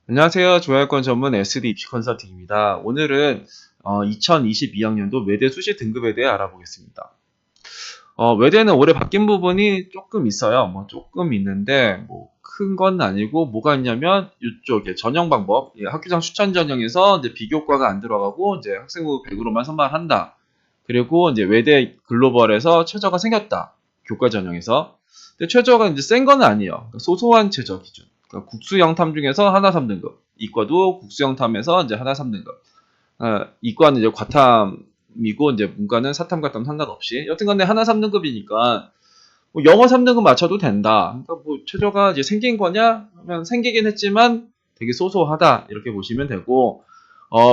안녕하세요. 조회권 전문 SD 입시 컨설팅입니다. 오늘은 2022학년도 외대 수시 등급에 대해 알아보겠습니다. 외대는 올해 바뀐 부분이 조금 있어요. 조금 있는데 큰 건 아니고 뭐가 있냐면 이쪽에 전형 방법, 학교장 추천 전형에서 이제 비교과가 안 들어가고 이제 학생부 100으로만 선발한다. 그리고 이제 외대 글로벌에서 최저가 생겼다. 교과 전형에서. 근데 최저가 이제 센 건 아니에요. 그러니까 소소한 최저 기준. 그러니까 국수형 탐 중에서 하나 3등급. 이과도 국수형 탐에서 이제 하나 3등급. 이과는 이제 과탐이고 이제 문과는 사탐, 과탐 상관없이. 여튼간에 하나 3등급이니까 영어 3등급 맞춰도 된다. 그러니까 최저가 이제 생긴 거냐? 하면 생기긴 했지만 되게 소소하다. 이렇게 보시면 되고,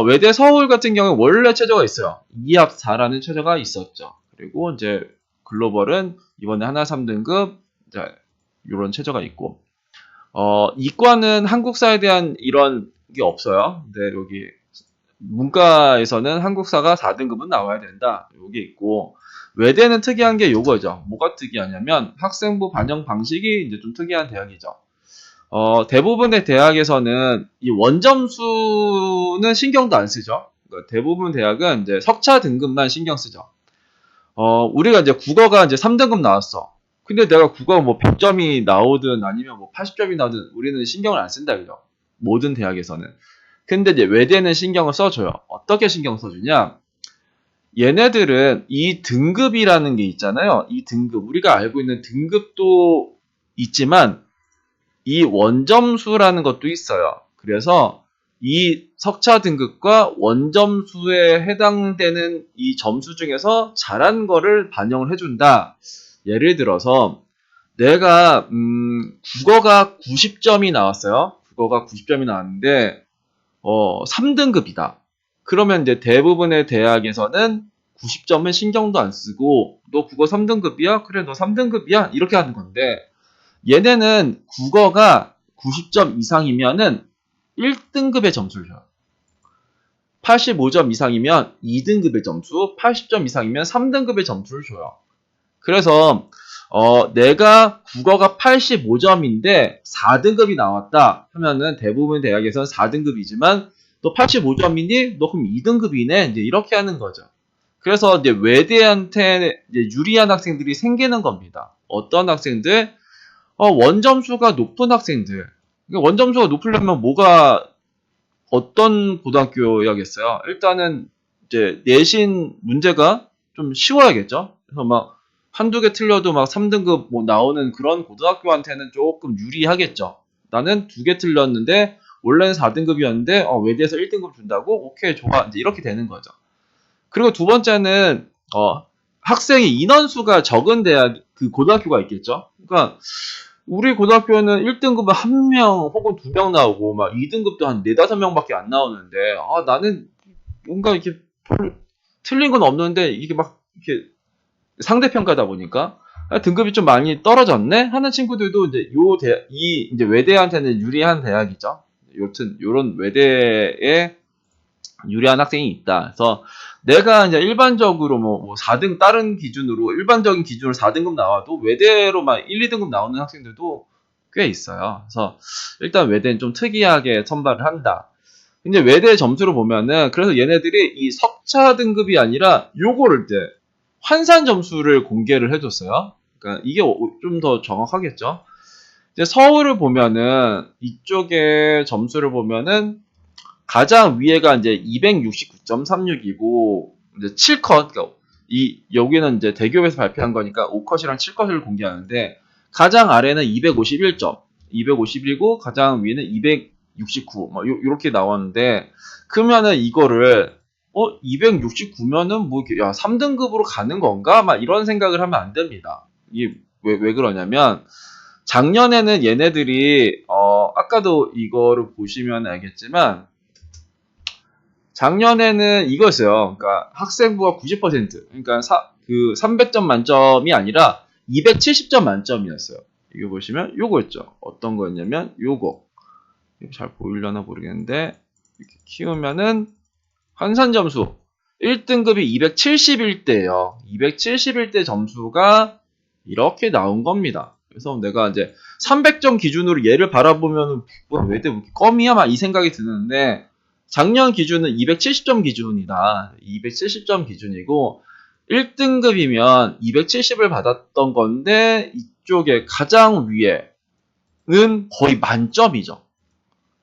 외대 서울 같은 경우에 원래 최저가 있어요. 2합 4라는 최저가 있었죠. 그리고 이제 글로벌은 이번에 하나 3등급, 이런 최저가 있고, 이과는 한국사에 대한 이런 게 없어요. 근데 여기 문과에서는 한국사가 4등급은 나와야 된다. 요게 있고, 외대는 특이한 게 요거죠. 뭐가 특이하냐면 학생부 반영 방식이 이제 좀 특이한 대학이죠. 대부분의 대학에서는 이 원점수는 신경도 안 쓰죠. 그러니까 대부분 대학은 이제 석차 등급만 신경 쓰죠. 우리가 이제 국어가 이제 3등급 나왔어. 근데 내가 국어 100점이 나오든 아니면 80점이 나오든 우리는 신경을 안 쓴다, 그죠? 모든 대학에서는. 근데 이제 외대는 신경을 써줘요. 어떻게 신경 써주냐? 얘네들은 이 등급이라는 게 있잖아요. 이 등급, 우리가 알고 있는 등급도 있지만 이 원점수라는 것도 있어요. 그래서 이 석차 등급과 원점수에 해당되는 이 점수 중에서 잘한 거를 반영을 해준다. 예를 들어서 내가 국어가 90점이 나왔어요. 국어가 90점이 나왔는데 3등급이다. 그러면 이제 대부분의 대학에서는 90점은 신경도 안 쓰고 너 국어 3등급이야? 그래 너 3등급이야? 이렇게 하는 건데 얘네는 국어가 90점 이상이면은 1등급의 점수를 줘요. 85점 이상이면 2등급의 점수, 80점 이상이면 3등급의 점수를 줘요. 그래서 내가 국어가 85점인데 4등급이 나왔다 하면은 대부분 대학에서는 4등급이지만 너 85점이니? 너 그럼 2등급이네? 이제 이렇게 하는 거죠. 그래서 이제 외대한테 이제 유리한 학생들이 생기는 겁니다. 어떤 학생들? 원점수가 높은 학생들. 원점수가 높으려면 어떤 고등학교여야겠어요? 일단은 이제 내신 문제가 좀 쉬워야겠죠? 그래서 한두 개 틀려도 3등급 나오는 그런 고등학교한테는 조금 유리하겠죠? 나는 두 개 틀렸는데, 원래는 4등급이었는데, 외대에서 1등급 준다고? 오케이, 좋아. 이제 이렇게 되는 거죠. 그리고 두 번째는, 학생의 인원수가 적은 고등학교가 있겠죠? 그러니까, 우리 고등학교는 1등급은 1명 혹은 2명 나오고 2등급도 한 4, 5명밖에 안 나오는데 나는 뭔가 이렇게 틀린 건 없는데 이게 이렇게 상대평가다 보니까 등급이 좀 많이 떨어졌네 하는 친구들도 이제 이제 외대한테는 유리한 대학이죠. 여튼 요런 외대에 유리한 학생이 있다. 그래서 내가 이제 일반적으로 4등 다른 기준으로 일반적인 기준으로 4등급 나와도 외대로 1, 2등급 나오는 학생들도 꽤 있어요. 그래서 일단 외대는 좀 특이하게 선발을 한다. 근데 외대 점수를 보면은 그래서 얘네들이 이 석차 등급이 아니라 요거를 이제 환산 점수를 공개를 해줬어요. 그러니까 이게 좀 더 정확하겠죠. 이제 서울을 보면은 이쪽에 점수를 보면은 가장 위에가 이제 269.36이고 이제 7컷 그러니까 여기는 이제 대교에서 발표한 거니까 5컷이랑 7컷을 공개하는데 가장 아래는 251점 251이고 가장 위에는 269 요렇게 나왔는데 그러면은 이거를 269면은 야 3등급으로 가는 건가? 이런 생각을 하면 안 됩니다. 이게 왜 그러냐면 작년에는 얘네들이 아까도 이거를 보시면 알겠지만 작년에는 이거였어요. 그러니까 학생부가 90%, 그러니까 300점 만점이 아니라 270점 만점이었어요. 이거 보시면 요거였죠. 어떤 거였냐면 요거. 잘 보이려나 모르겠는데 이렇게 키우면은 환산 점수 1등급이 271대예요. 271대 점수가 이렇게 나온 겁니다. 그래서 내가 이제 300점 기준으로 얘를 바라보면 뭐 외대 껌이야 막 이 생각이 드는데 작년 기준은 270점 기준이다. 270점 기준이고 1등급이면 270을 받았던 건데 이쪽에 가장 위에는 거의 만점이죠.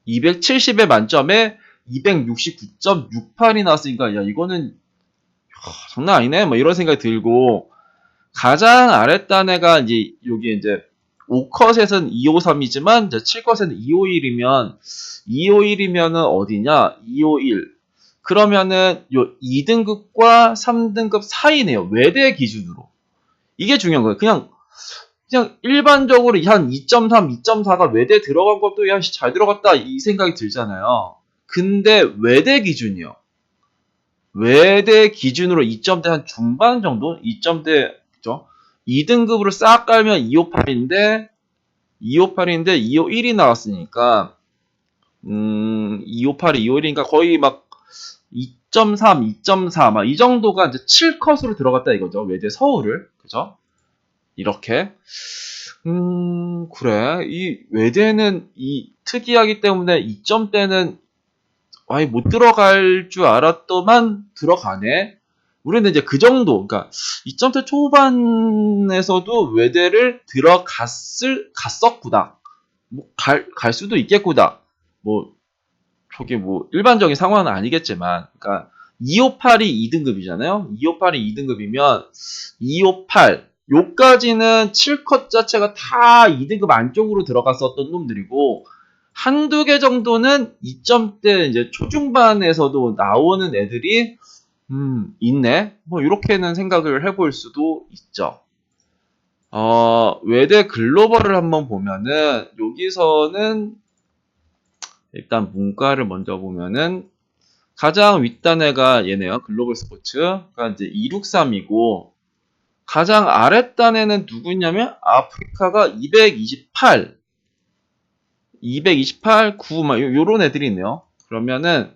270의 만점에 269.68이 나왔으니까 야 이거는 장난 아니네 뭐 이런 생각이 들고 가장 아랫단 애가 이제 여기 이제 5컷에서는 253이지만 이제 7컷에는 251이면 어디냐? 251. 그러면은 요 2등급과 3등급 사이네요. 외대 기준으로. 이게 중요한 거예요. 그냥 일반적으로 한 2.3, 2.4가 외대 들어간 것도 야 잘 들어갔다 이 생각이 들잖아요. 근데 외대 기준이요. 외대 기준으로 2점대 한 중반 정도? 2점대 그죠? 2등급으로 싹 깔면 258인데 251이 나왔으니까 258이 251이니까 거의 막 2.3, 2.4 막 이 정도가 이제 7컷으로 들어갔다 이거죠. 외대 서울을. 그죠? 이렇게. 그래. 이 외대는 이 특이하기 때문에 2점대는 아예 못 들어갈 줄 알았더만 들어가네. 우리는 이제 그 정도, 그러니까 2점대 초반에서도 외대를 갔었구나. 뭐 갈 수도 있겠구나. 뭐 저게 뭐 일반적인 상황은 아니겠지만, 그러니까 258이 2등급이잖아요. 258이 2등급이면 258 요까지는 7컷 자체가 다 2등급 안쪽으로 들어갔었던 놈들이고 한두 개 정도는 2점대 이제 초중반에서도 나오는 애들이 있네. 뭐 이렇게는 생각을 해볼 수도 있죠. 외대 글로벌을 한번 보면은 여기서는 일단 문과를 먼저 보면은 가장 윗단에가 얘네요. 글로벌 스포츠가 이제 263이고 가장 아랫단에는 누구냐면 아프리카가 228, 9, 막 요런 애들이 있네요. 그러면은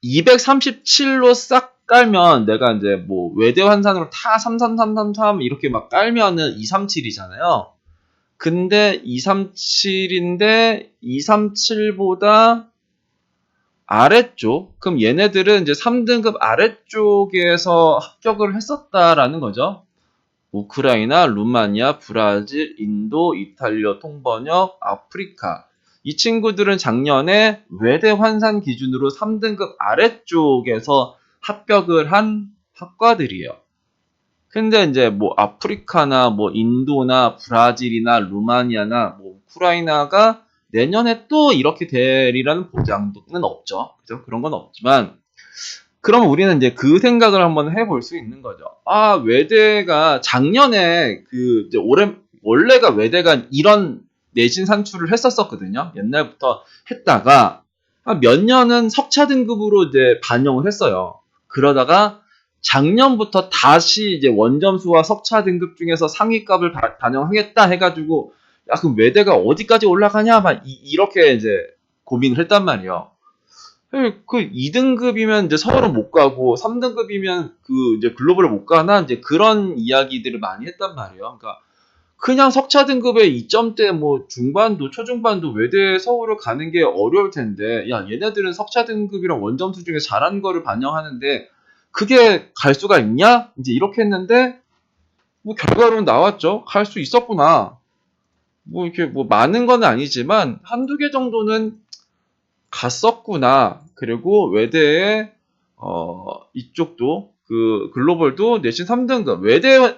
237로 싹 깔면 내가 이제 뭐 외대 환산으로 다 33333 이렇게 막 깔면은 237이잖아요. 근데 237인데 237보다 아래쪽 그럼 얘네들은 이제 3등급 아래쪽에서 합격을 했었다라는 거죠. 우크라이나, 루마니아, 브라질, 인도, 이탈리아, 통번역, 아프리카. 이 친구들은 작년에 외대 환산 기준으로 3등급 아래쪽에서 합격을 한 학과들이에요. 근데 이제 뭐 아프리카나 뭐 인도나 브라질이나 루마니아나 뭐 우크라이나가 내년에 또 이렇게 되리라는 보장은 없죠. 그죠? 그런 건 없지만 그러면 우리는 이제 그 생각을 한번 해볼 수 있는 거죠. 아, 외대가 작년에 이제 원래가 외대가 이런 내신 산출을 했었거든요. 옛날부터 했다가 몇 년은 석차 등급으로 이제 반영을 했어요. 그러다가 작년부터 다시 이제 원점수와 석차 등급 중에서 상위값을 반영하겠다 해가지고 야, 그럼 외대가 어디까지 올라가냐? 막 이렇게 이제 고민을 했단 말이에요. 그 2등급이면 이제 서울은 못 가고 3등급이면 이제 글로벌을 못 가나 이제 그런 이야기들을 많이 했단 말이에요. 그러니까 그냥 석차 등급의 2점대 뭐 중반도 초중반도 외대 서울을 가는 게 어려울 텐데 야 얘네들은 석차 등급이랑 원점수 중에 잘한 거를 반영하는데 그게 갈 수가 있냐? 이제 이렇게 했는데 뭐 결과로는 나왔죠. 갈 수 있었구나. 뭐 이렇게 뭐 많은 건 아니지만 한두 개 정도는 갔었구나. 그리고 외대에 이쪽도 글로벌도 내신 3등급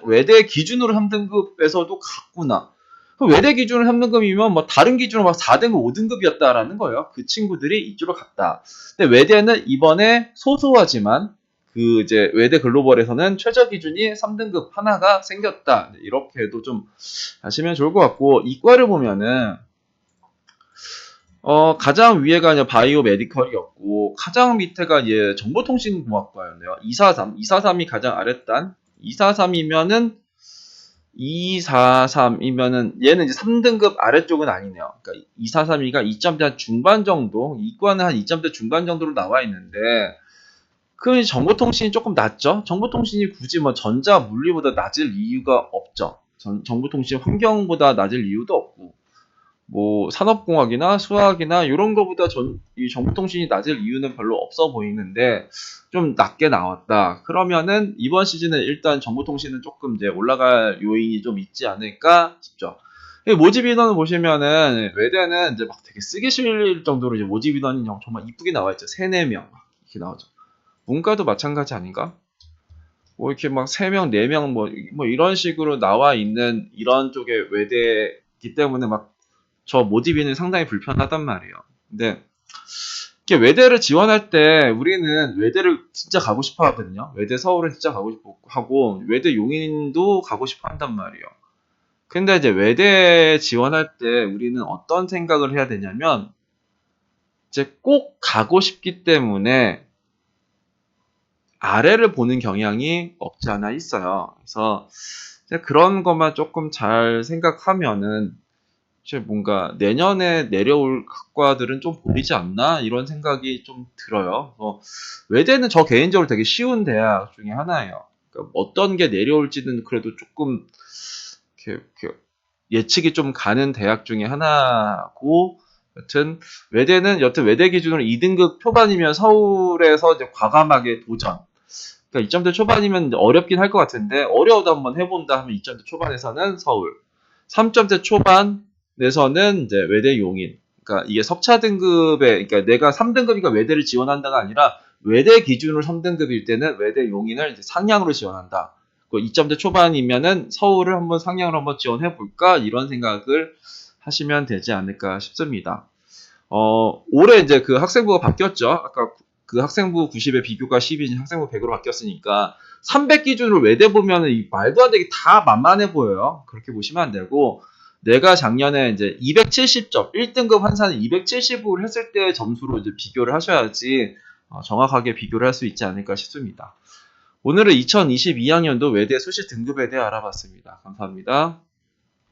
외대 기준으로 3등급에서도 갔구나. 외대 기준으로 3등급이면 뭐 다른 기준으로 막 4등급, 5등급이었다라는 거예요. 그 친구들이 이쪽으로 갔다. 근데 외대는 이번에 소소하지만 이제 외대 글로벌에서는 최저 기준이 3등급 하나가 생겼다. 이렇게도 좀 아시면 좋을 것 같고 이과를 보면은 가장 위에가 이제 바이오 메디컬이었고, 가장 밑에가 정보통신공학과였네요. 243이 가장 아랫단. 243이면은, 얘는 이제 3등급 아래쪽은 아니네요. 그러니까 243이가 2점대 중반 정도, 이과는 한 2점대 중반 정도로 나와 있는데, 정보통신이 조금 낮죠? 정보통신이 굳이 뭐 전자, 물리보다 낮을 이유가 없죠. 정보통신 환경보다 낮을 이유도 없고, 뭐 산업공학이나 수학이나 이런 거보다 이 정보통신이 낮을 이유는 별로 없어 보이는데 좀 낮게 나왔다. 그러면은 이번 시즌에 일단 정보통신은 조금 이제 올라갈 요인이 좀 있지 않을까 싶죠. 모집 인원을 보시면은 외대는 이제 막 되게 쓰기 싫을 정도로 이제 모집 인원이 정말 이쁘게 나와 있죠. 3, 4명 이렇게 나오죠. 문과도 마찬가지 아닌가? 뭐 이렇게 막 3명, 4명 뭐 이런 식으로 나와 있는 이런 쪽의 외대이기 때문에 막 저 모집인은 상당히 불편하단 말이에요. 근데 이렇게 외대를 지원할 때 우리는 외대를 진짜 가고 싶어 하거든요. 외대 서울은 진짜 가고 싶어 하고 외대 용인도 가고 싶어 한단 말이에요. 근데 이제 외대 지원할 때 우리는 어떤 생각을 해야 되냐면 이제 꼭 가고 싶기 때문에 아래를 보는 경향이 없지 않아 있어요. 그래서 그런 것만 조금 잘 생각하면은 뭔가 내년에 내려올 학과들은 좀 보이지 않나 이런 생각이 좀 들어요. 외대는 저 개인적으로 되게 쉬운 대학 중에 하나예요. 그러니까 어떤 게 내려올지는 그래도 조금 이렇게 예측이 좀 가는 대학 중에 하나고, 여튼 외대 기준으로 2등급 초반이면 서울에서 이제 과감하게 도전. 그러니까 2점대 초반이면 어렵긴 할 것 같은데 어려워도 한번 해본다 하면 2점대 초반에서는 서울, 3점대 초반에서는 이제 외대 용인. 그러니까 이게 석차 등급에, 그러니까 내가 3등급이니까 외대를 지원한다가 아니라 외대 기준으로 3등급일 때는 외대 용인을 이제 상향으로 지원한다. 2점대 초반이면은 서울을 한번 상향으로 한번 지원해 볼까 이런 생각을 하시면 되지 않을까 싶습니다. 올해 이제 그 학생부가 바뀌었죠. 아까 그 학생부 90에 비교과 10이 학생부 100으로 바뀌었으니까 300 기준으로 외대 보면은 이 말도 안 되게 다 만만해 보여요. 그렇게 보시면 안 되고, 내가 작년에 이제 270점, 1등급 환산을 270으로 했을 때 점수로 이제 비교를 하셔야지 정확하게 비교를 할 수 있지 않을까 싶습니다. 오늘은 2022학년도 외대 수시 등급에 대해 알아봤습니다. 감사합니다.